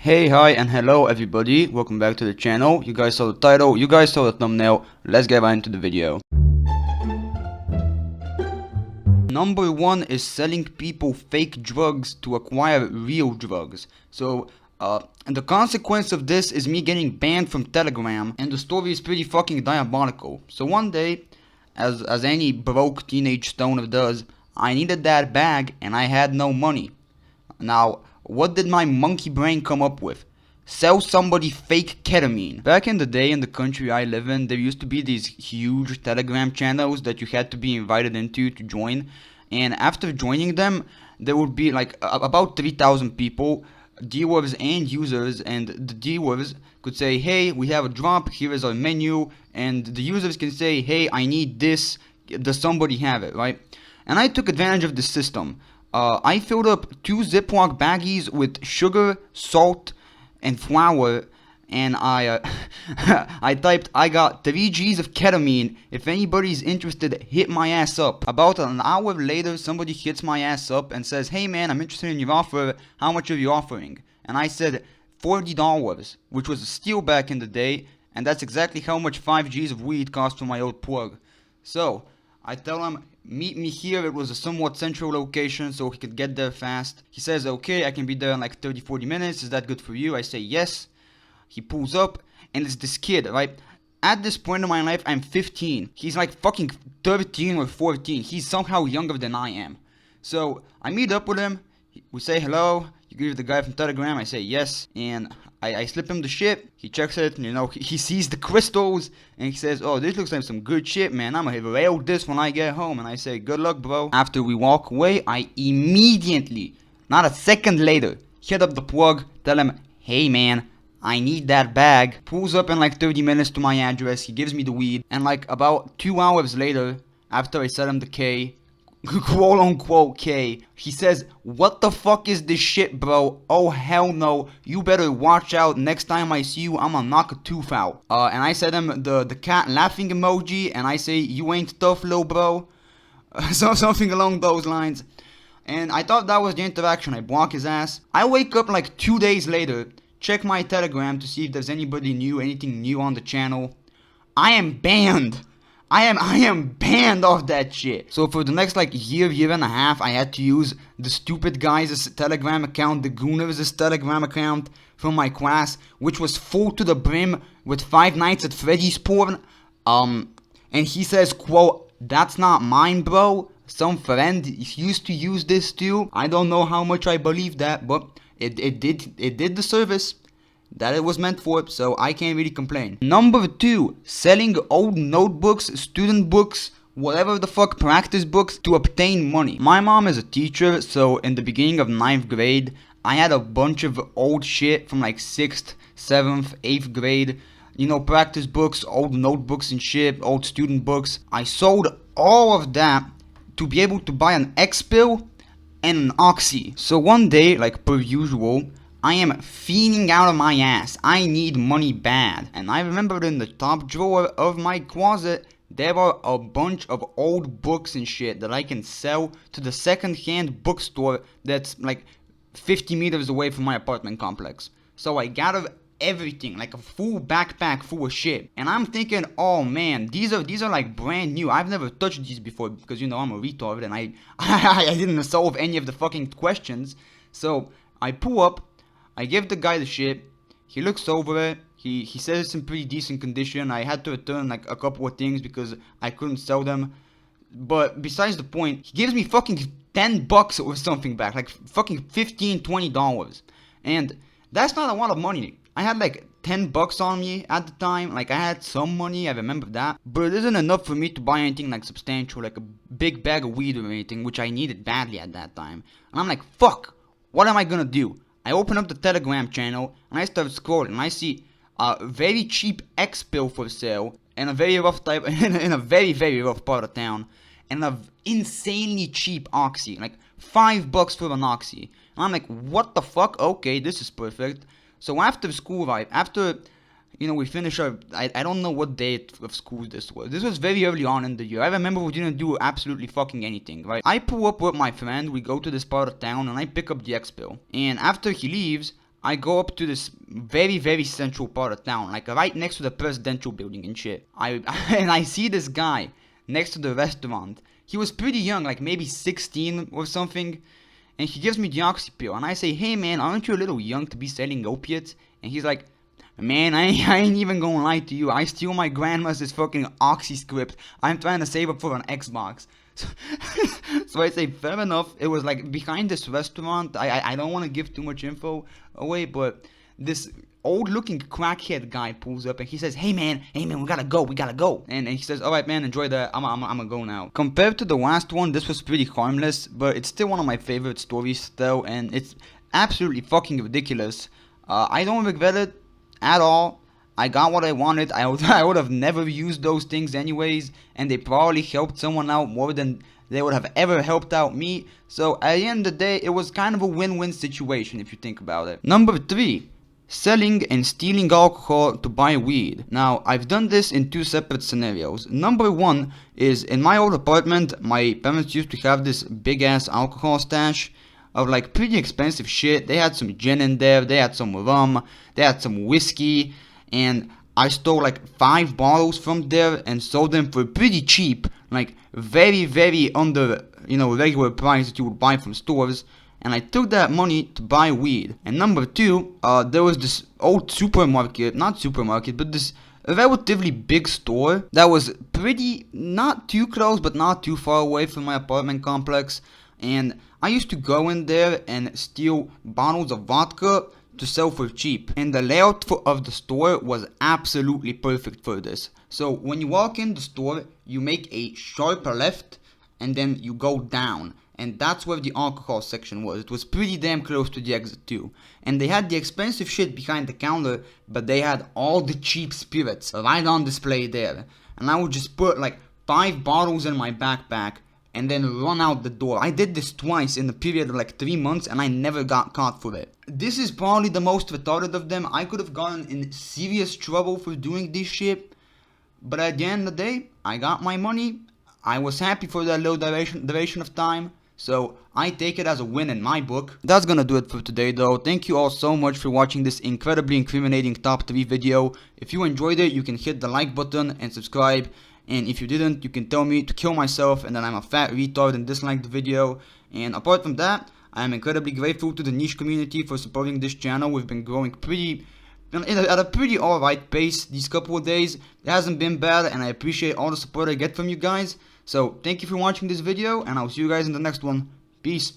Hey, hi, and hello everybody. Welcome back to the channel. You guys saw the title, you guys saw the thumbnail. Let's get right into the video. Number one is selling people fake drugs to acquire real drugs. And the consequence of this is me getting banned from Telegram, and the story is pretty fucking diabolical. So one day, as any broke teenage stoner does, I needed that bag and I had no money. Now, what did my monkey brain come up with? Sell somebody fake ketamine. Back in the day in the country I live in, there used to be these huge Telegram channels that you had to be invited into to join. And after joining them, there would be like about 3,000 people, dealers and users, and the dealers could say, hey, we have a drop, here is our menu, and the users can say, hey, I need this, does somebody have it, right? And I took advantage of this system. I filled up 2 Ziploc baggies with sugar, salt, and flour, and I I typed, I got 3 G's of ketamine. If anybody's interested, hit my ass up. About an hour later, somebody hits my ass up and says, hey man, I'm interested in your offer. How much are you offering? And I said $40, which was a steal back in the day, and that's exactly how much 5 G's of weed cost for my old plug. So I tell him, meet me here. It was a somewhat central location so he could get there fast. He says, okay, I can be there in like 30-40 minutes. Is that good for you? I say yes. He pulls up, and it's this kid, right? At this point in my life, I'm 15. He's like fucking 13 or 14. He's somehow younger than I am. So I meet up with him. We say hello. You give the guy from Telegram. I say yes. And I slip him the shit. He checks it. You know, he sees the crystals. And he says, oh, this looks like some good shit, man. I'm gonna rail this when I get home. And I say, good luck, bro. After we walk away, I immediately, not a second later, hit up the plug. Tell him, hey, man, I need that bag. Pulls up in like 30 minutes to my address. He gives me the weed. And like about 2 hours later, after I sell him the K, quote unquote K, he says, what the fuck is this shit, bro? Oh hell no, you better watch out. Next time I see you, I'ma knock a tooth out. And I sent him the cat laughing emoji, and I say, you ain't tough, little bro. So something along those lines. And I thought that was the interaction. I block his ass. I wake up like 2 days later, check my Telegram to see if there's anything new on the channel. I am banned. I am banned off that shit. So for the next like year and a half, I had to use the stupid guy's Telegram account, the Gooner's Telegram account from my class, which was full to the brim with Five Nights at Freddy's porn. And he says, quote, that's not mine, bro. Some friend used to use this too. I don't know how much I believe that, but it did the service that it was meant for, so I can't really complain. Number 2, selling old notebooks, student books, whatever the fuck, practice books to obtain money. My mom is a teacher, so in the beginning of 9th grade, I had a bunch of old shit from like 6th, 7th, 8th grade. You know, practice books, old notebooks and shit, old student books. I sold all of that to be able to buy an X-Pill and an Oxy. So one day, like per usual, I am fiending out of my ass. I need money bad. And I remember in the top drawer of my closet, there are a bunch of old books and shit that I can sell to the second-hand bookstore that's like 50 meters away from my apartment complex. So I gathered everything, like a full backpack full of shit. And I'm thinking, oh man, these are like brand new. I've never touched these before because, you know, I'm a retard and I didn't solve any of the fucking questions. So I pull up, I give the guy the shit, he looks over it, he says it's in pretty decent condition. I had to return like a couple of things because I couldn't sell them. But besides the point, he gives me fucking $10 or something back, like fucking $15-20. And that's not a lot of money. I had like $10 on me at the time, like I had some money, I remember that. But it isn't enough for me to buy anything like substantial, like a big bag of weed or anything, which I needed badly at that time. And I'm like, fuck, what am I gonna do? I open up the Telegram channel and I start scrolling and I see a very cheap X-Pill for sale in a very rough type, in a very rough part of town, and a insanely cheap Oxy, like $5 for an Oxy. And I'm like, what the fuck? Okay, this is perfect. So after school, right, after, you know, we finish our, I don't know what day of school this was. This was very early on in the year. I remember we didn't do absolutely fucking anything, right? I pull up with my friend, we go to this part of town, and I pick up the X-Pill. And after he leaves, I go up to this very, very central part of town, like right next to the presidential building and shit. And I see this guy next to the restaurant. He was pretty young, like maybe 16 or something. And he gives me the oxy pill, and I say, hey man, aren't you a little young to be selling opiates? And he's like, man, I ain't even gonna lie to you. I steal my grandma's fucking oxy script. I'm trying to save up for an Xbox. So I say, fair enough. It was like behind this restaurant. I don't want to give too much info away, but this old looking crackhead guy pulls up and he says, hey man, we gotta go. And he says, alright man, enjoy that, I'm gonna go now. Compared to the last one, this was pretty harmless, but it's still one of my favorite stories though, and it's absolutely fucking ridiculous. I don't regret it at all. I got what I wanted. I would have never used those things anyways, and they probably helped someone out more than they would have ever helped out me. So at the end of the day, it was kind of a win-win situation if you think about it. Number 3. Selling and stealing alcohol to buy weed. Now, I've done this in 2 separate scenarios. Number 1 is in my old apartment, my parents used to have this big ass alcohol stash of like pretty expensive shit. They had some gin in there, they had some rum, they had some whiskey, and I stole like 5 bottles from there and sold them for pretty cheap, like very, very under, regular price that you would buy from stores. And I took that money to buy weed. And number 2, there was this old but this relatively big store that was pretty, not too close, but not too far away from my apartment complex. And I used to go in there and steal bottles of vodka to sell for cheap. And the layout of the store was absolutely perfect for this. So when you walk in the store, you make a sharp left and then you go down. And that's where the alcohol section was. It was pretty damn close to the exit too. And they had the expensive shit behind the counter, but they had all the cheap spirits right on display there. And I would just put like 5 bottles in my backpack and then run out the door. I did this twice in the period of like 3 months and I never got caught for it. This is probably the most retarded of them. I could have gotten in serious trouble for doing this shit. But at the end of the day, I got my money. I was happy for that little duration of time. So I take it as a win in my book. That's gonna do it for today though. Thank you all so much for watching this incredibly incriminating top 3 video. If you enjoyed it, you can hit the like button and subscribe. And if you didn't, you can tell me to kill myself and that I'm a fat retard and dislike the video. And apart from that, I am incredibly grateful to the niche community for supporting this channel. We've been growing at a pretty alright pace these couple of days. It hasn't been bad and I appreciate all the support I get from you guys. So thank you for watching this video and I'll see you guys in the next one. Peace.